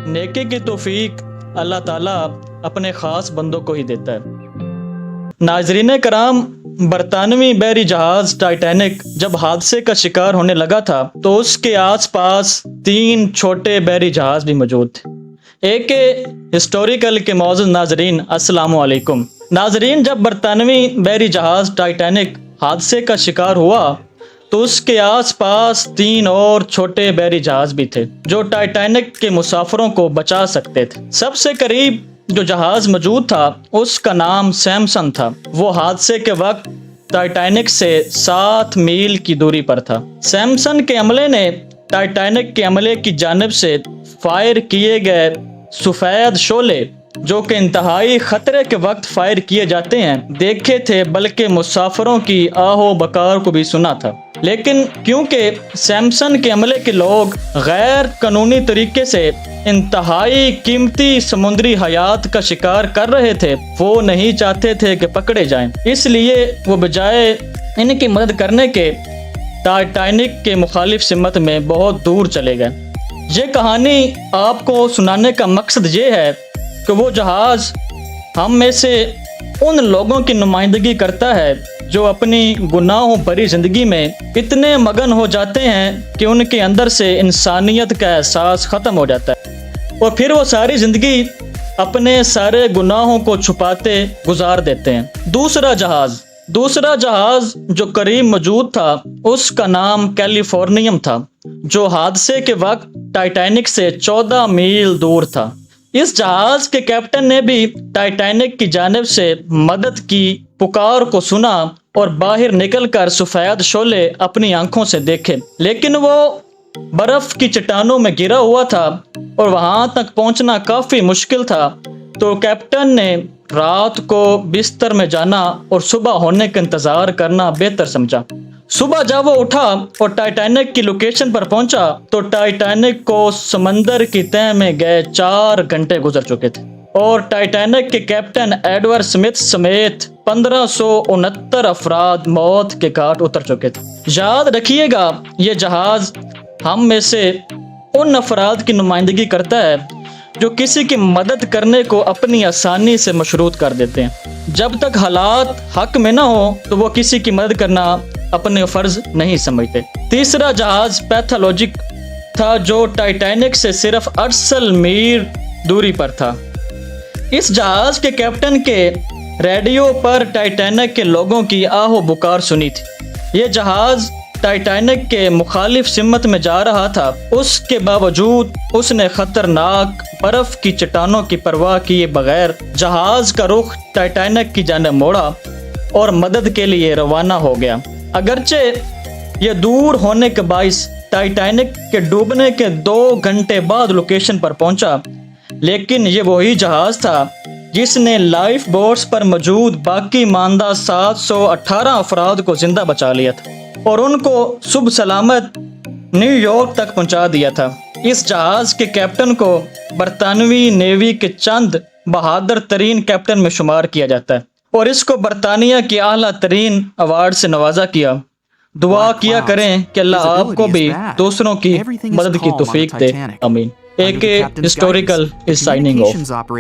نیکی کی توفیق اللہ تعالیٰ اپنے خاص بندوں کو ہی دیتا ہے۔ ناظرین کرام، برطانوی بحری جہاز ٹائٹینک جب حادثے کا شکار ہونے لگا تھا تو اس کے آس پاس 3 چھوٹے بحری جہاز بھی موجود تھے۔ ایک ہسٹوریکل کے معزز ناظرین، السلام علیکم۔ ناظرین، جب برطانوی بحری جہاز ٹائٹینک حادثے کا شکار ہوا تو اس کے آس پاس 3 اور چھوٹے بحری جہاز بھی تھے جو ٹائٹینک کے مسافروں کو بچا سکتے تھے۔ سب سے قریب جو جہاز موجود تھا اس کا نام سیمسن تھا۔ وہ حادثے کے وقت ٹائٹینک سے 7 میل کی دوری پر تھا۔ سیمسن کے عملے نے ٹائٹینک کے عملے کی جانب سے فائر کیے گئے سفید شعلے، جو کہ انتہائی خطرے کے وقت فائر کیے جاتے ہیں، دیکھے تھے، بلکہ مسافروں کی آہ و بکار کو بھی سنا تھا۔ لیکن کیونکہ سیمسن کے عملے کے لوگ غیر قانونی طریقے سے انتہائی قیمتی سمندری حیات کا شکار کر رہے تھے، وہ نہیں چاہتے تھے کہ پکڑے جائیں، اس لیے وہ بجائے ان کی مدد کرنے کے ٹائٹینک کے مخالف سمت میں بہت دور چلے گئے۔ یہ کہانی آپ کو سنانے کا مقصد یہ ہے کہ وہ جہاز ہم میں سے ان لوگوں کی نمائندگی کرتا ہے جو اپنی گناہوں بھری زندگی میں اتنے مگن ہو جاتے ہیں کہ ان کے اندر سے انسانیت کا احساس ختم ہو جاتا ہے، اور پھر وہ ساری زندگی اپنے سارے گناہوں کو چھپاتے گزار دیتے ہیں۔ دوسرا جہاز جو قریب موجود تھا اس کا نام کیلیفورنیم تھا، جو حادثے کے وقت ٹائٹینک سے 14 میل دور تھا۔ اس جہاز کے کیپٹن نے بھی ٹائٹینک کی جانب سے مدد کی پکار کو سنا اور باہر نکل کر سفید شعلے اپنی آنکھوں سے دیکھے، لیکن وہ برف کی چٹانوں میں گرا ہوا تھا اور وہاں تک پہنچنا کافی مشکل تھا، تو کیپٹن نے رات کو بستر میں جانا اور صبح ہونے کا انتظار کرنا بہتر سمجھا۔ صبح جب وہ اٹھا اور ٹائٹینک کی لوکیشن پر پہنچا تو ٹائٹینک کو سمندر کی تہہ میں گئے 4 گھنٹے گزر چکے تھے، اور ٹائٹینک کے کیپٹن ایڈورڈ سمتھ سمیت 1569 افراد موت کے گھاٹ اتر چکے تھے۔ یاد رکھیے گا، یہ جہاز ہم میں سے ان افراد کی نمائندگی کرتا ہے جو کسی کی مدد کرنے کو اپنی آسانی سے مشروط کر دیتے ہیں۔ جب تک حالات حق میں نہ ہو تو وہ کسی کی مدد کرنا اپنے فرض نہیں سمجھتے۔ تیسرا جہاز پیتھولوجک تھا، جو ٹائٹینک سے صرف 68 میل دوری پر تھا۔ اس جہاز کے کیپٹن کے ریڈیو پر ٹائٹینک کے لوگوں کی آہ و بکار سنی تھی۔ یہ جہاز ٹائٹینک کے مخالف سمت میں جا رہا تھا، اس کے باوجود اس نے خطرناک برف کی چٹانوں کی پرواہ کیے بغیر جہاز کا رخ ٹائٹینک کی جانب موڑا اور مدد کے لیے روانہ ہو گیا۔ اگرچہ یہ دور ہونے کے باعث ٹائٹینک کے ڈوبنے کے 2 گھنٹے بعد لوکیشن پر پہنچا، لیکن یہ وہی جہاز تھا جس نے لائف بوٹس پر موجود باقی ماندہ 718 افراد کو زندہ بچا لیا تھا اور ان کو صبح سلامت نیو یارک تک پہنچا دیا تھا۔ اس جہاز کے کیپٹن کو برطانوی نیوی کے چند بہادر ترین کیپٹن میں شمار کیا جاتا ہے، اور اس کو برطانیہ کی اعلیٰ ترین ایوارڈ سے نوازا کیا۔ دعا کیا کریں کہ اللہ آپ کو بھی دوسروں کی مدد کی توفیق دے، آمین۔ ایک ہسٹوریکل از سائننگ آف۔